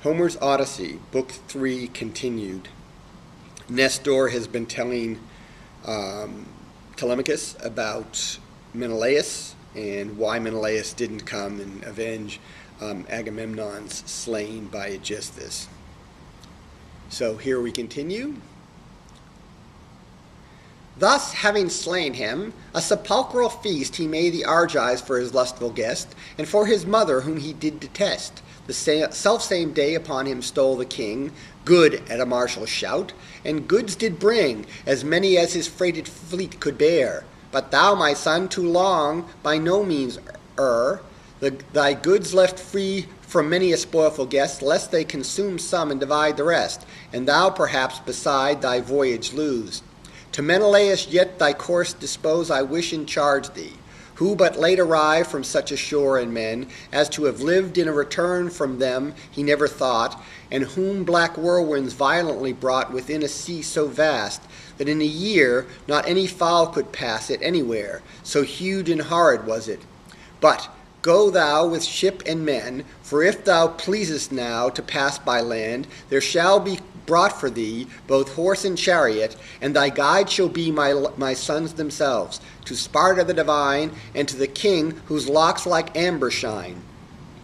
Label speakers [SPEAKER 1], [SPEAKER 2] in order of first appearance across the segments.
[SPEAKER 1] Homer's Odyssey, Book 3, continued. Nestor has been telling Telemachus about Menelaus and why Menelaus didn't come and avenge Agamemnon's slaying by Odysseus. So here we continue. Thus, having slain him, a sepulchral feast he made the Argives for his lustful guest, and for his mother whom he did detest. The selfsame day upon him stole the king, good at a martial shout, and goods did bring, as many as his freighted fleet could bear. But thou, my son, too long, by no means thy goods left free from many a spoilful guest, lest they consume some and divide the rest, and thou perhaps beside thy voyage lose. To Menelaus yet thy course dispose I wish and charge thee, who but late arrived from such a shore and men, as to have lived in a return from them he never thought, and whom black whirlwinds violently brought within a sea so vast, that in a year not any fowl could pass it anywhere, so huge and horrid was it. But go thou with ship and men, for if thou pleasest now to pass by land, there shall be brought for thee both horse and chariot, and thy guide shall be my sons themselves, to Sparta the divine, and to the king whose locks like amber shine.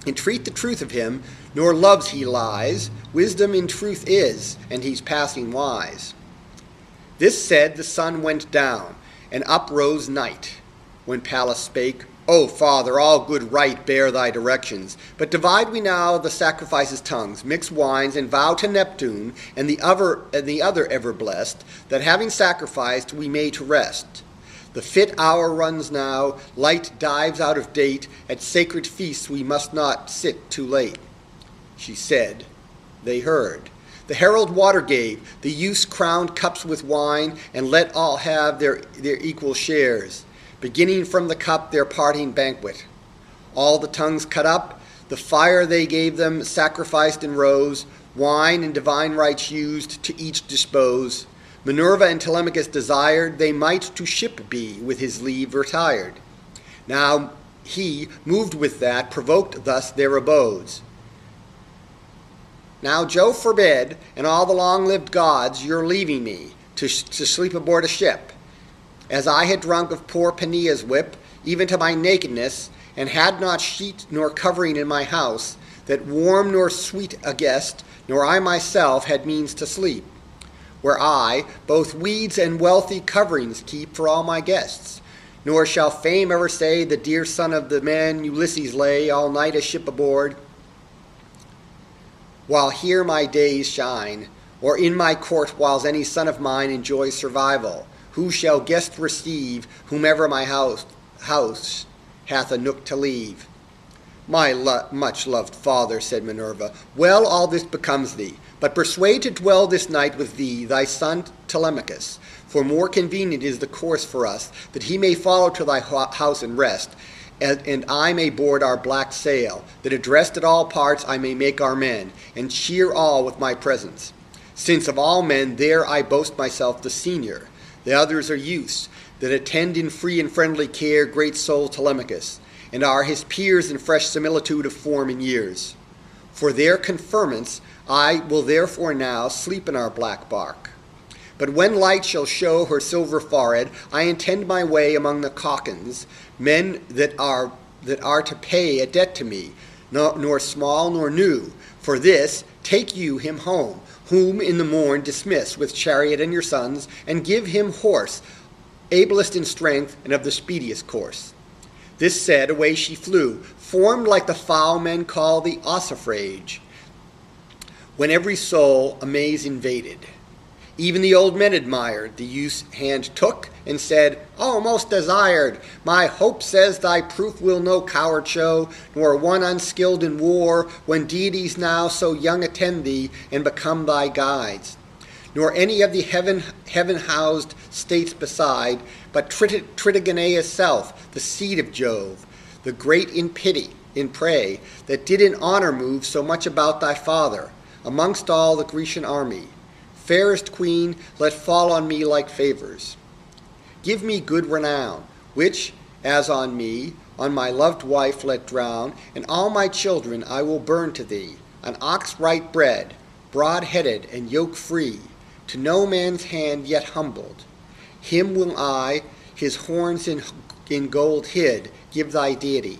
[SPEAKER 1] Entreat the truth of him, nor loves he lies, wisdom in truth is, and he's passing wise. This said, the sun went down, and up rose night, when Pallas spake, O Father, all good right bear thy directions, but divide we now the sacrifice's tongues, mix wines, and vow to Neptune, and the other ever blessed, that having sacrificed we may to rest. The fit hour runs now, light dives out of date, at sacred feasts we must not sit too late. She said, they heard. The herald water gave, the youths crowned cups with wine, and let all have their equal shares, beginning from the cup their parting banquet. All the tongues cut up, the fire they gave them sacrificed and rose, wine and divine rites used to each dispose. Minerva and Telemachus desired they might to ship be, with his leave retired. Now he, moved with that, provoked thus their abodes. Now Jove forbid, and all the long-lived gods, your leaving me, to sleep aboard a ship, as I had drunk of poor Paeania's whip, even to my nakedness, and had not sheet nor covering in my house, that warm nor sweet a guest, nor I myself had means to sleep, where I both weeds and wealthy coverings keep for all my guests. Nor shall fame ever say the dear son of the man Ulysses lay all night a ship aboard, while here my days shine, or in my court whiles any son of mine enjoys survival. Who shall guest receive, whomever my house hath a nook to leave? My much-loved father, said Minerva, well all this becomes thee, but persuade to dwell this night with thee thy son Telemachus, for more convenient is the course for us, that he may follow to thy house and rest, and I may board our black sail, that addressed at all parts I may make our men, and cheer all with my presence. Since of all men there I boast myself the senior, the others are youths, that attend in free and friendly care great soul Telemachus, and are his peers in fresh similitude of form and years. For their conferments I will therefore now sleep in our black bark. But when light shall show her silver forehead, I intend my way among the Caucons, men that are to pay a debt to me, nor small nor new. For this take you him home, whom in the morn dismiss with chariot and your sons, and give him horse, ablest in strength and of the speediest course. This said, away she flew, formed like the fowl men call the ossifrage, when every soul amaze invaded. Even the old men admired, the youth's hand took, and said, O most desired, my hope says thy proof will no coward show, nor one unskilled in war, when deities now so young attend thee, and become thy guides. Nor any of the heaven-housed states beside, but Tritogenea's self, the seed of Jove, the great in pity, in prey, that did in honor move so much about thy father, amongst all the Grecian army. Fairest queen, let fall on me like favors. Give me good renown, which, as on me, on my loved wife let drown, and all my children I will burn to thee, An ox right bred, broad-headed and yoke-free, to no man's hand yet humbled. Him will I, his horns in gold hid, give thy deity.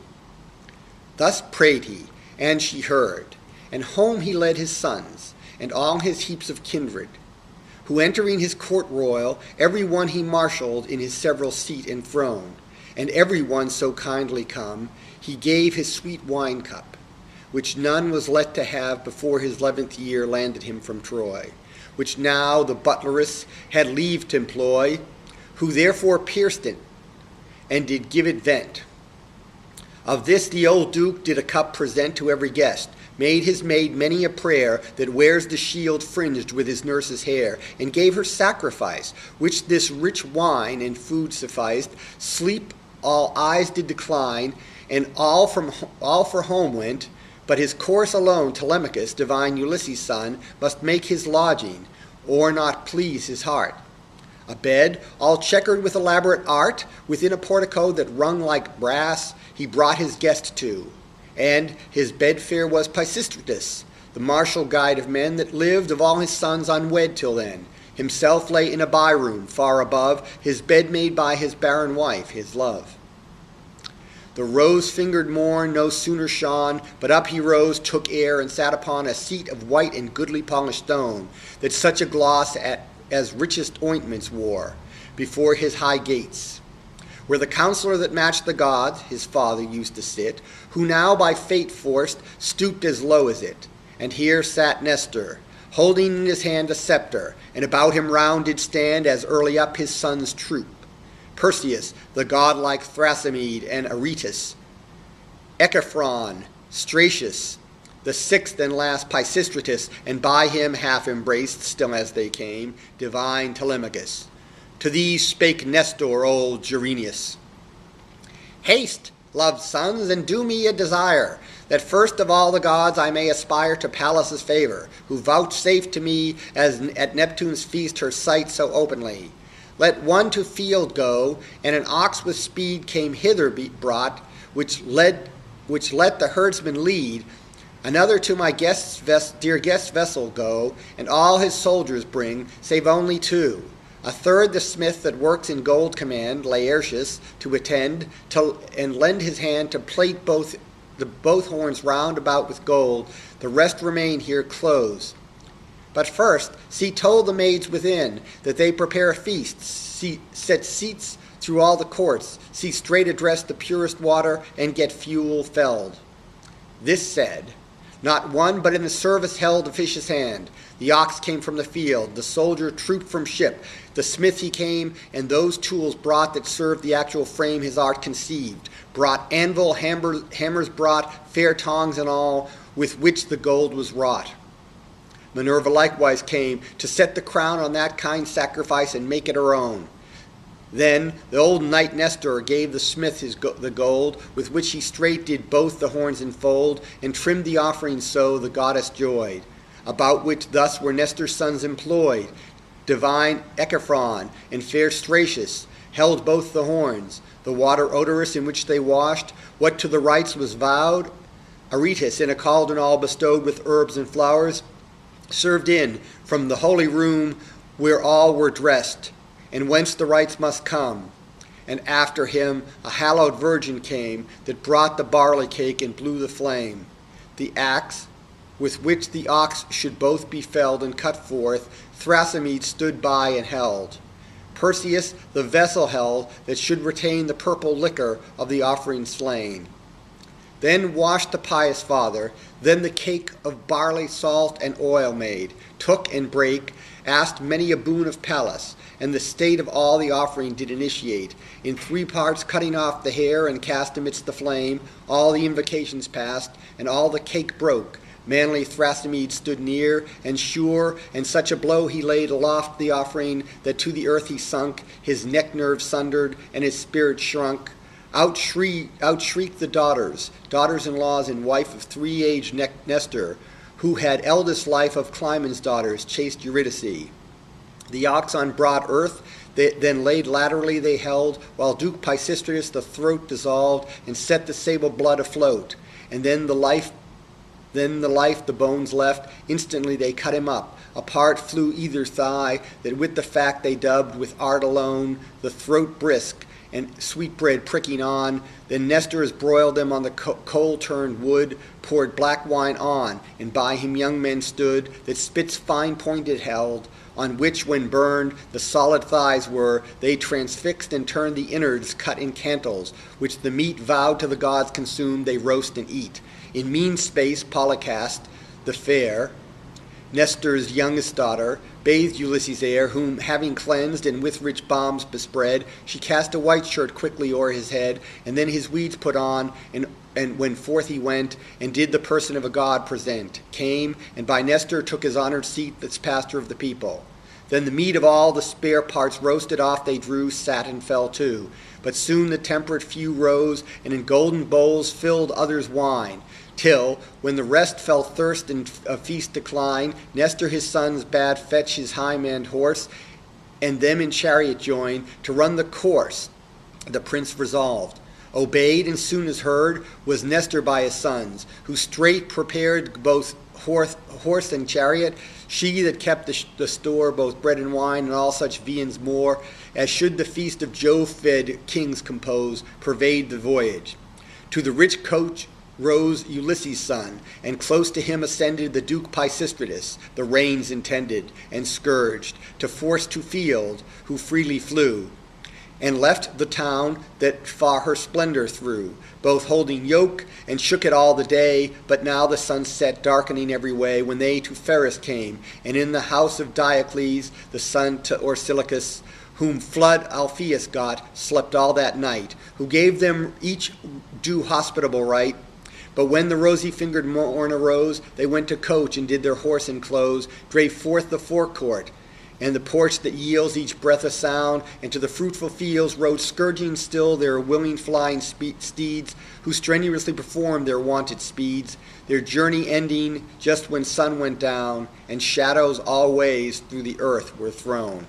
[SPEAKER 1] Thus prayed he, and she heard, and home he led his sons, and all his heaps of kindred, who entering his court royal, every one he marshalled in his several seat and throne, and every one so kindly come, he gave his sweet wine cup, which none was let to have before his 11th year landed him from Troy, which now the butleress had leave to employ, who therefore pierced it, and did give it vent. Of this the old duke did a cup present to every guest, made his maid many a prayer that wears the shield fringed with his nurse's hair, and gave her sacrifice, which this rich wine and food sufficed. Sleep all eyes did decline, and all for home went, but his course alone Telemachus, divine Ulysses' son, must make his lodging, or not please his heart. A bed, all checkered with elaborate art, within a portico that rung like brass, he brought his guest to. And his bedfare was Pisistratus, the martial guide of men that lived of all his sons unwed till then. Himself lay in a by-room far above, his bed made by his barren wife, his love. The rose-fingered morn no sooner shone, but up he rose, took air, and sat upon a seat of white and goodly polished stone, that such a gloss as richest ointments wore, before his high gates, where the counselor that matched the gods, his father, used to sit, who now by fate forced stooped as low as it. And here sat Nestor, holding in his hand a scepter, and about him round did stand as early up his sons' troop, Perseus, the godlike Thrasimede, and Aretus, Echephron, Stratius, the sixth and last Pisistratus, and by him half embraced, still as they came, divine Telemachus. To these spake Nestor, old Gerenius. Haste, loved sons, and do me a desire, that first of all the gods I may aspire to Pallas' favor, who vouchsafed to me as at Neptune's feast her sight so openly. Let one to field go, and an ox with speed came hither brought, which let the herdsman lead. Another to my dear guest's vessel go, and all his soldiers bring, save only two. A third the smith that works in gold command, Laertius, to attend, and lend his hand to plate both horns round about with gold. The rest remain here close. But first, see told the maids within, that they prepare a feast, set seats through all the courts, see straight address the purest water, and get fuel felled. This said, not one but in the service held officious hand. The ox came from the field, the soldier trooped from ship, the smith he came, and those tools brought that served the actual frame his art conceived. Brought anvil, hammers brought, fair tongs and all, with which the gold was wrought. Minerva likewise came to set the crown on that kind sacrifice and make it her own. Then the old knight Nestor gave the smith the gold, with which he straight did both the horns enfold, and trimmed the offering so the goddess joyed. About which thus were Nestor's sons employed. Divine Echephron and fair Stratius held both the horns, the water odorous in which they washed, what to the rites was vowed. Aretus in a cauldron all bestowed with herbs and flowers, served in from the holy room where all were dressed, and whence the rites must come. And after him a hallowed virgin came, that brought the barley cake and blew the flame. The axe, with which the ox should both be felled and cut forth, Thrasimede stood by and held. Perseus the vessel held, that should retain the purple liquor of the offering slain. Then washed the pious father, then the cake of barley, salt, and oil made, took and brake, asked many a boon of Pallas, and the state of all the offering did initiate. In 3 parts cutting off the hair and cast amidst the flame, all the invocations passed, and all the cake broke. Manly Thrasimede stood near and sure, and such a blow he laid aloft the offering, that to the earth he sunk, his neck nerves sundered, and his spirit shrunk. Outshrieked the daughters-in-laws and wife of 3-aged Nestor, who had eldest life of Clymen's daughters, chaste Eurydice. The ox on broad earth then laid laterally they held, while Duke Pisistratus the throat dissolved, and set the sable blood afloat. And then the life Then the life the bones left, instantly they cut him up. Apart flew either thigh, that with the fact they dubbed with art alone, the throat brisk, and sweetbread pricking on. Then Nestor broiled them on the coal-turned wood, poured black wine on, and by him young men stood, that spits fine-pointed held, on which when burned the solid thighs were, they transfixed and turned the innards cut in cantles, which the meat vowed to the gods consumed, they roast and eat. In mean space Polycast, the fair, Nestor's youngest daughter, bathed Ulysses' heir, whom having cleansed and with rich balms bespread, she cast a white shirt quickly o'er his head, and then his weeds put on, and when forth he went, and did the person of a god present, came, and by Nestor took his honored seat as pastor of the people. Then the meat of all the spare parts roasted off they drew, sat and fell too. But soon the temperate few rose, and in golden bowls filled others wine, till, when the rest felt thirst and a feast decline, Nestor his sons bade fetch his high-manned horse, and them in chariot join, to run the course the prince resolved. Obeyed, and soon as heard, was Nestor by his sons, who straight prepared both horse and chariot, she that kept the store, both bread and wine, and all such viands more, as should the feast of Jove-fed kings compose, pervade the voyage. To the rich coach rose Ulysses' son, and close to him ascended the Duke Pisistratus, the reins intended, and scourged, to force to field, who freely flew, and left the town that far her splendor threw, both holding yoke, and shook it all the day. But now the sun set, darkening every way, when they to Pharis came, and in the house of Diocles, the son to Orsilochus, whom flood Alpheus got, slept all that night, who gave them each due hospitable right. But when the rosy-fingered morn arose, they went to coach, and did their horse enclose, drave forth the forecourt, and the porch that yields each breath a sound, and to the fruitful fields rode scourging still their willing flying steeds, who strenuously performed their wonted speeds, their journey ending just when sun went down, and shadows all ways through the earth were thrown.